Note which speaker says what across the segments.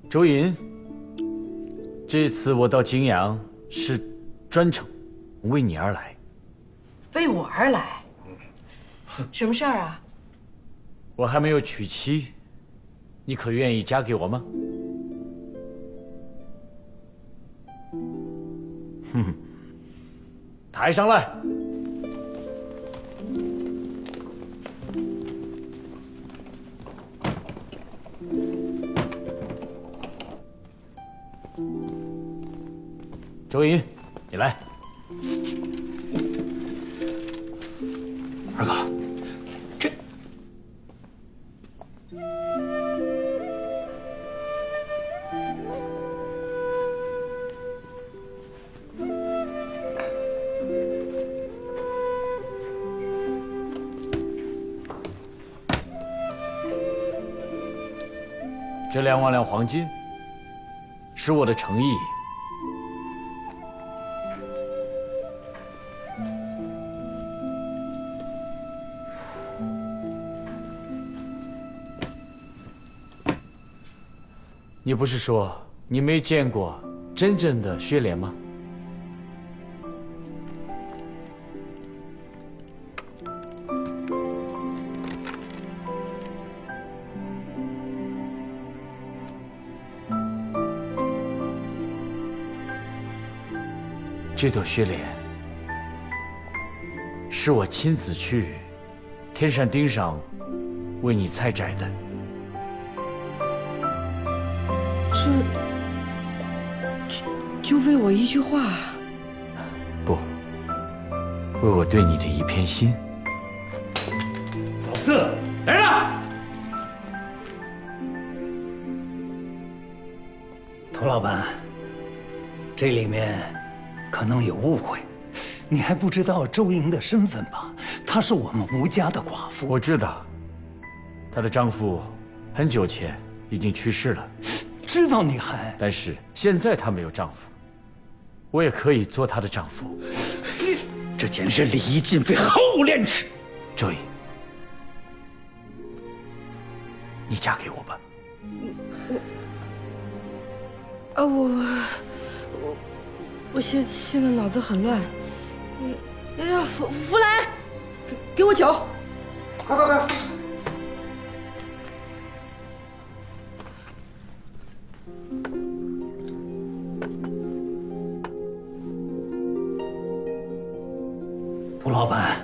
Speaker 1: 周莹，这次我到泾阳是专程为你而来。
Speaker 2: 为我而来？什么事儿啊？
Speaker 1: 我还没有娶妻，你可愿意嫁给我吗？哼，抬上来。周莹，你来。
Speaker 3: 二哥，这
Speaker 1: 这2万两黄金是我的诚意。你不是说你没见过真正的薛莲吗？这朵薛莲是我亲自去天山顶上为你采摘的。
Speaker 2: 就为我一句话？
Speaker 1: 不，为我对你的一片心。
Speaker 3: 老四来了。涂老板，这里面可能有误会，你还不知道周莹的身份吧？她是我们吴家的寡妇。
Speaker 1: 我知道，她的丈夫很久前已经去世了。
Speaker 3: 知道你还……
Speaker 1: 但是现在她没有丈夫，我也可以做她的丈夫。
Speaker 3: 这简直是礼仪尽废，毫无廉耻。
Speaker 1: 周莹，你嫁给我吧。
Speaker 2: 我现在脑子很乱。福来，给我酒。快！
Speaker 3: 涂老板，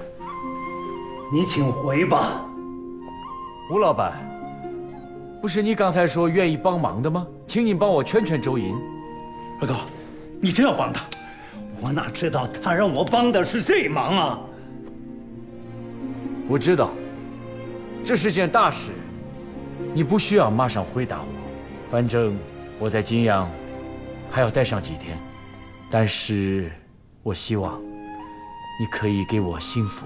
Speaker 3: 你请回吧。
Speaker 1: 吴老板，不是你刚才说愿意帮忙的吗？请你帮我劝劝周莹。
Speaker 3: 二哥，你真要帮他？我哪知道他让我帮的是这忙啊！
Speaker 1: 我知道，这是件大事，你不需要马上回答我。反正我在泾阳还要待上几天，但是我希望你可以给我幸福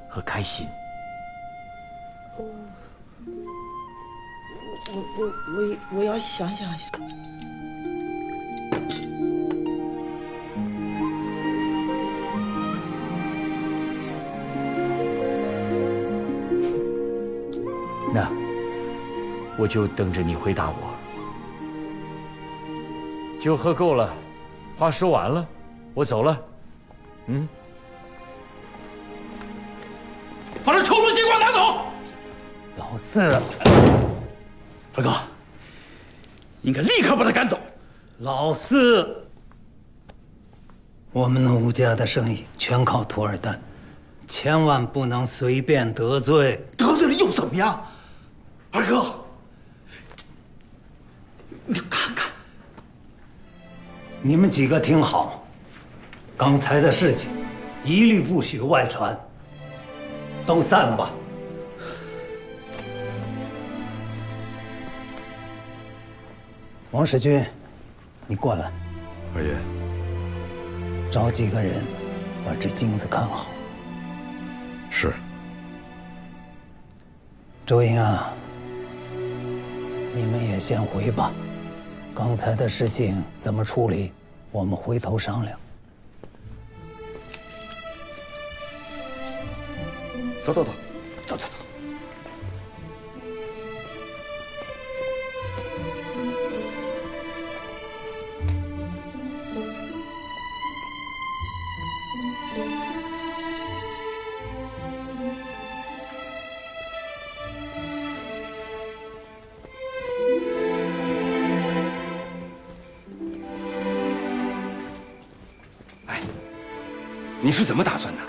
Speaker 1: 和开心。
Speaker 2: 我要想想。
Speaker 1: 那我就等着你回答我。酒喝够了，话说完了，我走了。
Speaker 3: 把这臭毒西瓜拿走！老四，二哥，应该立刻把他赶走。老四，我们的吴家的生意全靠涂尔丹，千万不能随便得罪。得罪了又怎么样？二哥，你看看，你们几个听好，刚才的事情一律不许外传。都散了吧。王世军，你过来。
Speaker 4: 二爷，
Speaker 3: 找几个人把这金子看好。
Speaker 4: 是。
Speaker 3: 周莹啊，你们也先回吧。刚才的事情怎么处理，我们回头商量。
Speaker 4: 走。
Speaker 5: 你是怎么打算的？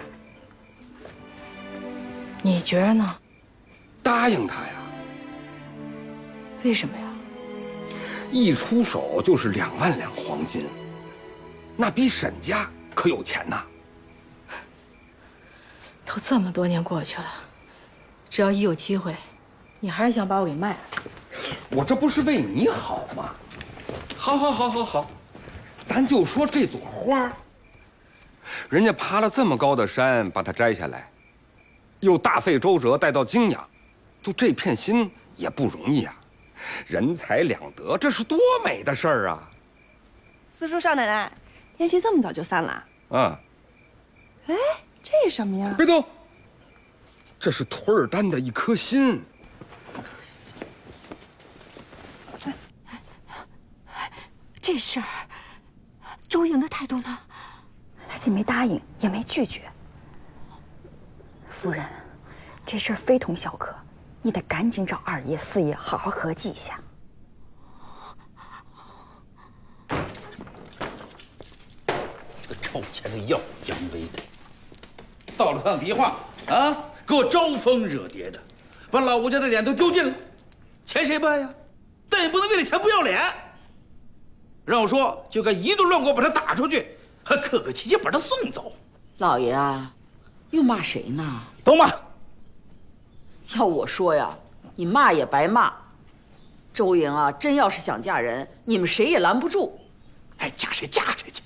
Speaker 2: 你觉着呢？
Speaker 5: 答应他呀！
Speaker 2: 为什么呀？
Speaker 5: 一出手就是2万两黄金，那比沈家可有钱呐！
Speaker 2: 都这么多年过去了，只要一有机会，你还是想把我给卖了。
Speaker 5: 我这不是为你好吗？好，咱就说这朵花，人家爬了这么高的山把它摘下来，又大费周折带到泾阳，就这片心也不容易啊！人财两得，这是多美的事儿啊！
Speaker 6: 四叔少奶奶，宴席这么早就散了？
Speaker 5: 啊，
Speaker 6: 哎，这是什么呀？
Speaker 5: 别动，这是图尔丹的一颗心。
Speaker 7: 这事儿，周莹的态度呢？
Speaker 8: 他既没答应，也没拒绝。夫人，这事儿非同小可，你得赶紧找二爷、四爷好好合计一下。
Speaker 9: 这臭钱的耀武扬威的，到了趟迪化啊，给我招蜂惹蝶的，把老吴家的脸都丢尽了。钱谁办呀？但也不能为了钱不要脸。让我说，就该一顿乱锅把他打出去，还客客气气把他送走。
Speaker 10: 老爷啊，又骂谁呢？
Speaker 9: 都骂。
Speaker 10: 要我说呀，你骂也白骂。周莹啊，真要是想嫁人，你们谁也拦不住。
Speaker 9: 哎，嫁谁嫁谁去，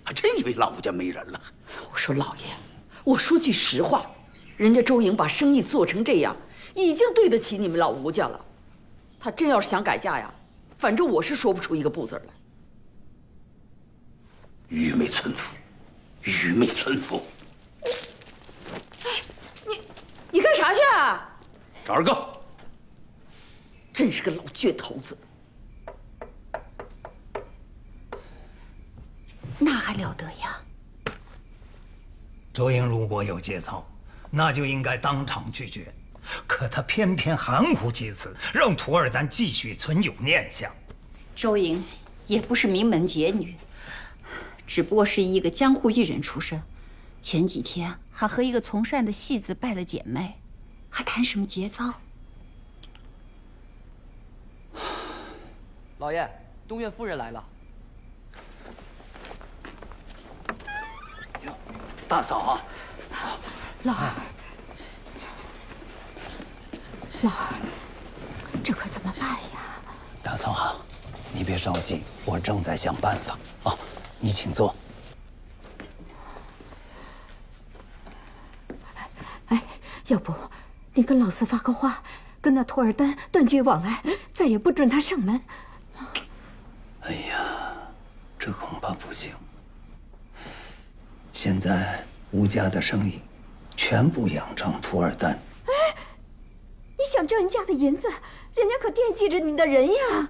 Speaker 9: 还真以为老吴家没人了。
Speaker 10: 我说老爷，我说句实话，人家周莹把生意做成这样，已经对得起你们老吴家了。她真要是想改嫁呀，反正我是说不出一个不字来。
Speaker 9: 愚昧村夫，愚昧村夫！
Speaker 10: 你干啥去啊？
Speaker 9: 找二哥。
Speaker 10: 真是个老倔头子。
Speaker 7: 那还了得呀！
Speaker 3: 周莹如果有节操，那就应该当场拒绝。可他偏偏含糊其辞，让涂尔丹继续存有念想。
Speaker 7: 周莹也不是名门杰女，只不过是一个江湖艺人出身。前几天还和一个从善的戏子拜了姐妹，还谈什么节操？
Speaker 11: 老爷，东院夫人来了。
Speaker 3: 大嫂，
Speaker 7: 老二，老二，这可怎么办呀？
Speaker 3: 大嫂啊，你别着急，我正在想办法啊。你请坐。
Speaker 7: 哎，要不你跟老四发个话，跟那涂尔丹断绝往来，再也不准他上门。
Speaker 3: 哎呀，这恐怕不行。现在吴家的生意全部仰仗涂尔丹。
Speaker 7: 哎，你想挣人家的银子，人家可惦记着你的人呀。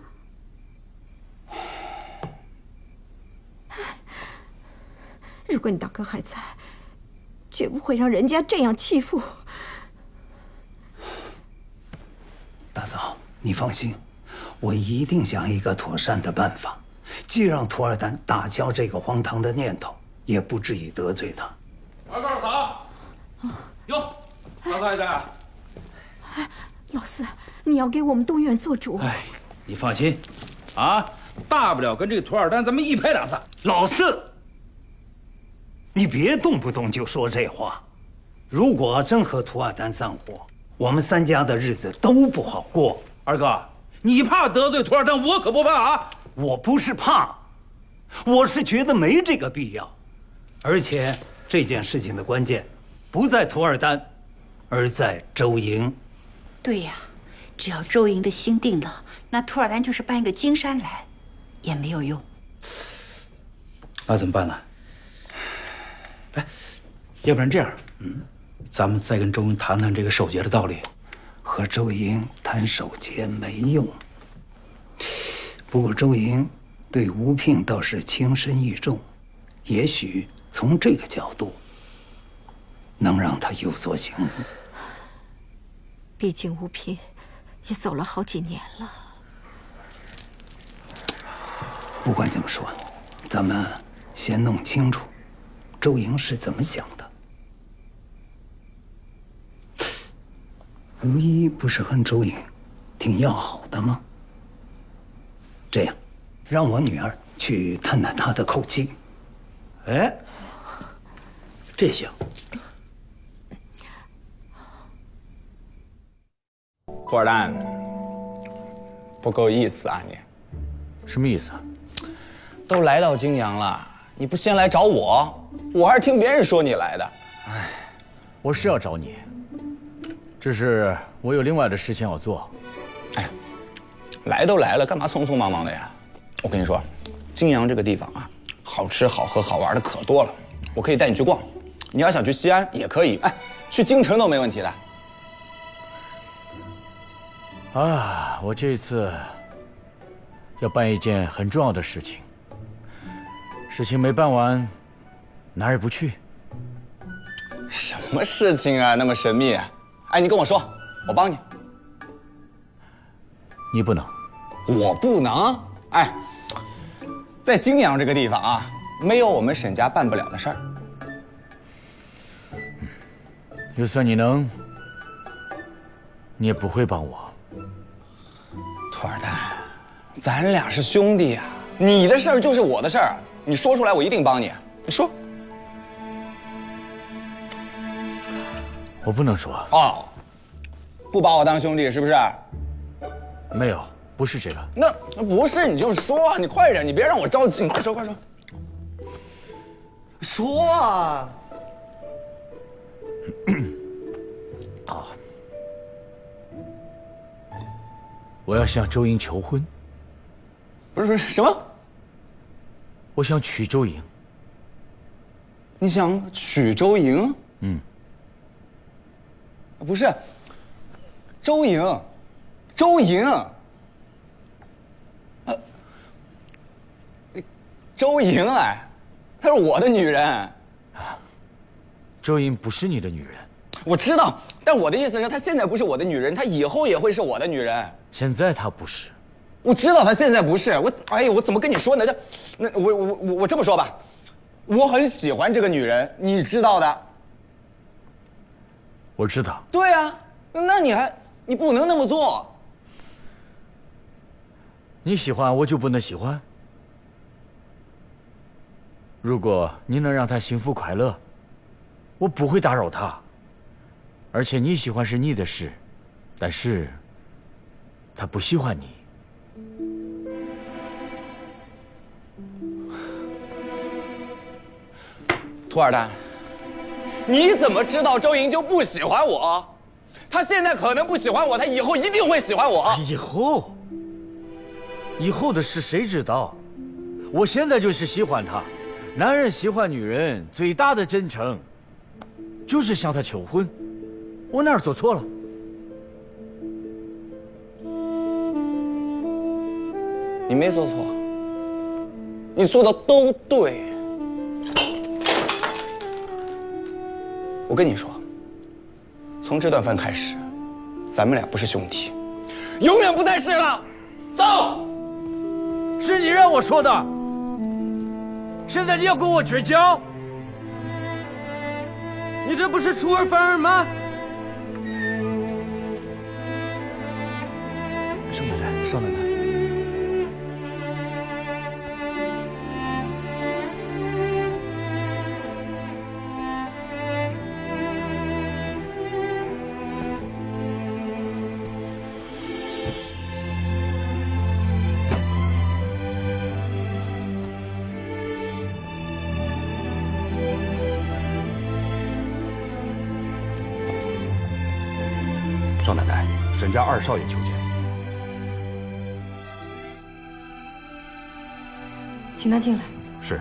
Speaker 7: 如果你大哥还在，绝不会让人家这样欺负。
Speaker 3: 大嫂，你放心，我一定想一个妥善的办法，既让涂尔丹打消这个荒唐的念头，也不至于得罪他。
Speaker 9: 二哥二嫂，哟，大哥还在啊？
Speaker 7: 老四，你要给我们东院做主。
Speaker 9: 哎，你放心，啊，大不了跟这个涂尔丹咱们一拍两散。
Speaker 3: 老四，你别动不动就说这话。如果真和涂尔丹散伙，我们三家的日子都不好过。
Speaker 9: 二哥，你怕得罪涂尔丹，我可不怕啊！
Speaker 3: 我不是怕，我是觉得没这个必要。而且这件事情的关键不在涂尔丹，而在周莹。
Speaker 7: 对呀，只要周莹的心定了，那涂尔丹就是搬一个金山来，也没有用。
Speaker 9: 那怎么办呢？哎，要不然这样，咱们再跟周莹谈谈这个守节的道理。
Speaker 3: 和周莹谈守节没用。不过周莹对吴聘倒是情深意重，也许从这个角度能让他有所醒悟。
Speaker 7: 毕竟吴聘也走了好几年了。
Speaker 3: 不管怎么说，咱们先弄清楚周莹是怎么想的。如一不是和周莹挺要好的吗？这样，让我女儿去探探她的口气。哎，这行。
Speaker 12: 托尔丹，不够意思啊你！
Speaker 1: 什么意思啊？
Speaker 12: 都来到泾阳了，你不先来找我，我还是听别人说你来的。哎，
Speaker 1: 我是要找你，只是我有另外的事情要做。
Speaker 12: 哎，来都来了，干嘛匆匆忙忙的呀？我跟你说，泾阳这个地方啊，好吃好喝好玩的可多了，我可以带你去逛。你要想去西安也可以，哎，去京城都没问题的。
Speaker 1: 啊，我这次要办一件很重要的事情，事情没办完，哪儿也不去。
Speaker 12: 什么事情啊，那么神秘？哎，你跟我说，我帮你。
Speaker 1: 你不能，
Speaker 12: 我不能。哎，在泾阳这个地方啊，没有我们沈家办不了的事儿。
Speaker 1: 就算你能，你也不会帮我。
Speaker 12: 托尔丹，咱俩是兄弟啊，你的事儿就是我的事儿，你说出来我一定帮你。你说。
Speaker 1: 我不能说。
Speaker 12: 哦，不把我当兄弟是不是？
Speaker 1: 没有，不是这个。
Speaker 12: 那不是你就说啊，你快点，你别让我着急，你快说快说。说啊！
Speaker 1: 啊！我要向周莹求婚。
Speaker 12: 不是什么？
Speaker 1: 我想娶周莹。
Speaker 12: 你想娶周莹？
Speaker 1: 嗯。
Speaker 12: 不是，周莹，周莹，周莹哎，她是我的女人。
Speaker 1: 周莹不是你的女人。
Speaker 12: 我知道，但我的意思是，她现在不是我的女人，她以后也会是我的女人。
Speaker 1: 现在她不是。
Speaker 12: 我知道她现在不是。哎呀，我怎么跟你说呢？我这么说吧，我很喜欢这个女人，你知道的。
Speaker 1: 我知道。
Speaker 12: 对啊，那你不能那么做。
Speaker 1: 你喜欢我就不能喜欢？如果你能让她幸福快乐，我不会打扰她。而且你喜欢是你的事，但是她不喜欢你。
Speaker 12: 托尔丹，你怎么知道周莹就不喜欢我？她现在可能不喜欢我，她以后一定会喜欢我。
Speaker 1: 以后的事谁知道？我现在就是喜欢她。男人喜欢女人最大的真诚，就是向她求婚。我哪儿做错了？
Speaker 12: 你没做错，你做的都对。我跟你说，从这顿饭开始，咱们俩不是兄弟，永远不再是了。走！
Speaker 1: 是你让我说的。现在你要跟我绝交？你这不是出尔反尔吗？
Speaker 12: 少奶奶，少奶奶。
Speaker 4: 少奶奶，沈家二少爷求见。
Speaker 2: 请他进来。
Speaker 4: 是。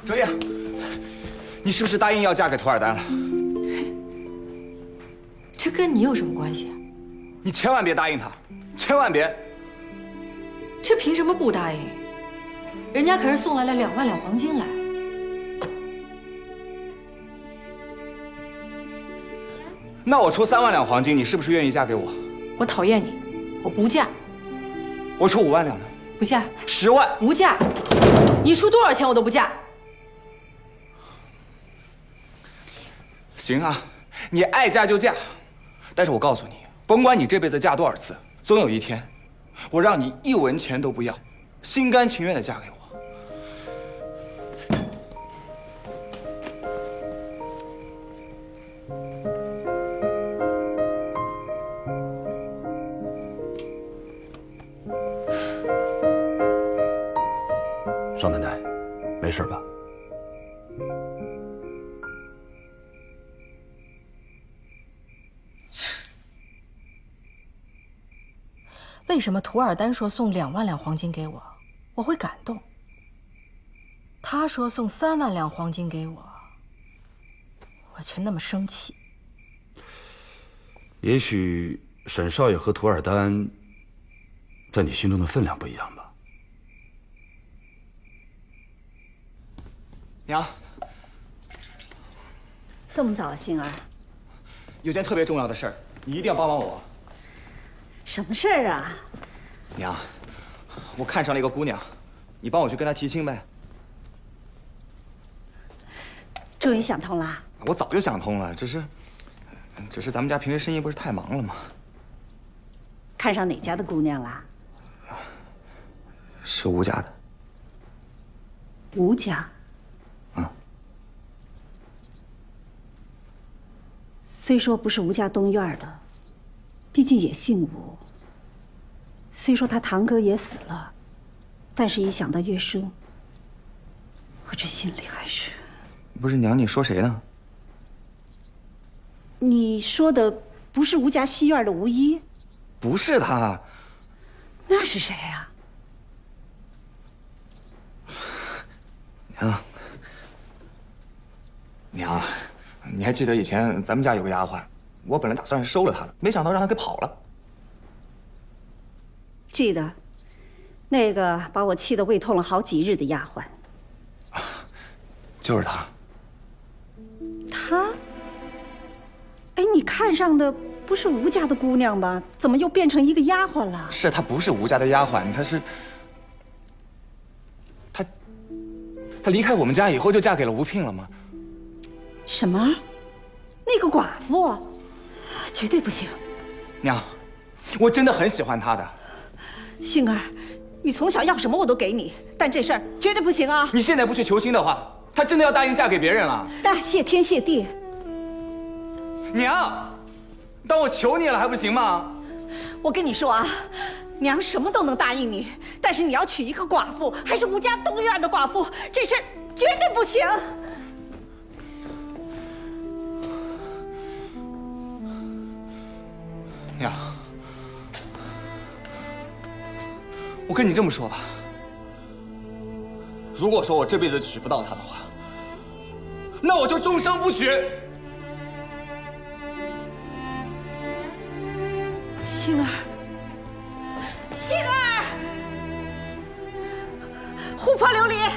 Speaker 12: 周莹，你是不是答应要嫁给托尔丹了？
Speaker 2: 这跟你有什么关系？
Speaker 12: 你千万别答应他，千万别！
Speaker 2: 这凭什么不答应？人家可是送来了2万两黄金来。
Speaker 12: 那我出3万两黄金，你是不是愿意嫁给我？
Speaker 2: 我讨厌你，我不嫁。
Speaker 12: 我出5万两呢？
Speaker 2: 不嫁
Speaker 12: ，10万，
Speaker 2: 不嫁。你出多少钱我都不嫁。
Speaker 12: 行啊，你爱嫁就嫁，但是我告诉你，甭管你这辈子嫁多少次，总有一天，我让你1文钱都不要，心甘情愿的嫁给我。
Speaker 4: 少奶奶，没事吧？
Speaker 2: 为什么图尔丹说送2万两黄金给我，我会感动？他说送3万两黄金给我，我却那么生气。
Speaker 4: 也许沈少爷和图尔丹在你心中的分量不一样吧。
Speaker 12: 娘，
Speaker 13: 这么早啊，杏儿？
Speaker 12: 有件特别重要的事儿，你一定要帮帮我。
Speaker 13: 什么事儿啊？
Speaker 12: 娘，我看上了一个姑娘，你帮我去跟她提亲呗。
Speaker 13: 终于想通了？
Speaker 12: 我早就想通了，只是咱们家平时生意不是太忙了吗？
Speaker 13: 看上哪家的姑娘了？
Speaker 12: 是吴家的。
Speaker 13: 吴家。虽说不是吴家东院的，毕竟也姓吴。虽说他堂哥也死了，但是一想到月生，我这心里还是……
Speaker 12: 不是娘，你说谁呢？
Speaker 13: 你说的不是吴家西院的吴一？
Speaker 12: 不是他。
Speaker 13: 那是谁呀？
Speaker 12: 娘，你还记得以前咱们家有个丫鬟，我本来打算收了她了，没想到让她给跑了。
Speaker 13: 记得，那个把我气得胃痛了好几日的丫鬟。
Speaker 12: 就是她。
Speaker 13: 她？哎，你看上的不是吴家的姑娘吧？怎么又变成一个丫鬟了？
Speaker 12: 是她不是吴家的丫鬟，她是……她离开我们家以后就嫁给了吴聘了吗？
Speaker 13: 什么？那个寡妇？绝对不行！
Speaker 12: 娘，我真的很喜欢她的。
Speaker 13: 杏儿，你从小要什么我都给你，但这事儿绝对不行啊！
Speaker 12: 你现在不去求亲的话，她真的要答应嫁给别人了。
Speaker 13: 那谢天谢地。
Speaker 12: 娘，当我求你了还不行吗？
Speaker 13: 我跟你说啊，娘什么都能答应你，但是你要娶一个寡妇，还是吴家东院的寡妇，这事儿绝对不行。
Speaker 12: 娘，我跟你这么说吧，如果说我这辈子娶不到她的话，那我就终生不娶。
Speaker 13: 杏儿，杏儿，琥珀琉璃，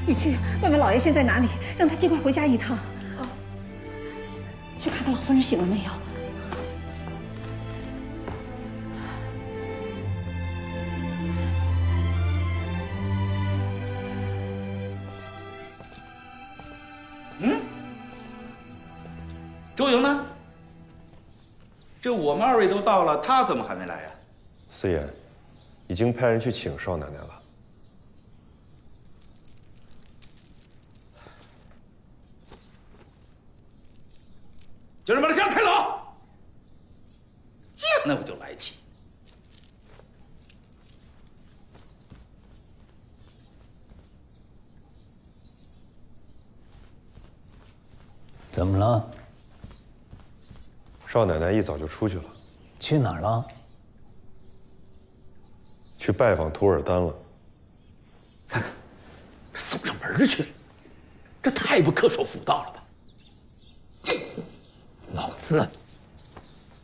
Speaker 13: 你去问问老爷现在哪里，让他尽快回家一趟。去看看老夫人醒了没有。
Speaker 9: 周莹呢？这我们2位都到了，他怎么还没来呀？
Speaker 14: 四爷，已经派人去请少奶奶了。
Speaker 9: 就是把他箱抬走，见那我就来气。
Speaker 15: 怎么了？
Speaker 14: 少奶奶一早就出去了。
Speaker 15: 去哪儿了？
Speaker 14: 去拜访图尔丹了。
Speaker 9: 看看，送上门去了，这太不恪守妇道了吧！
Speaker 15: 老四。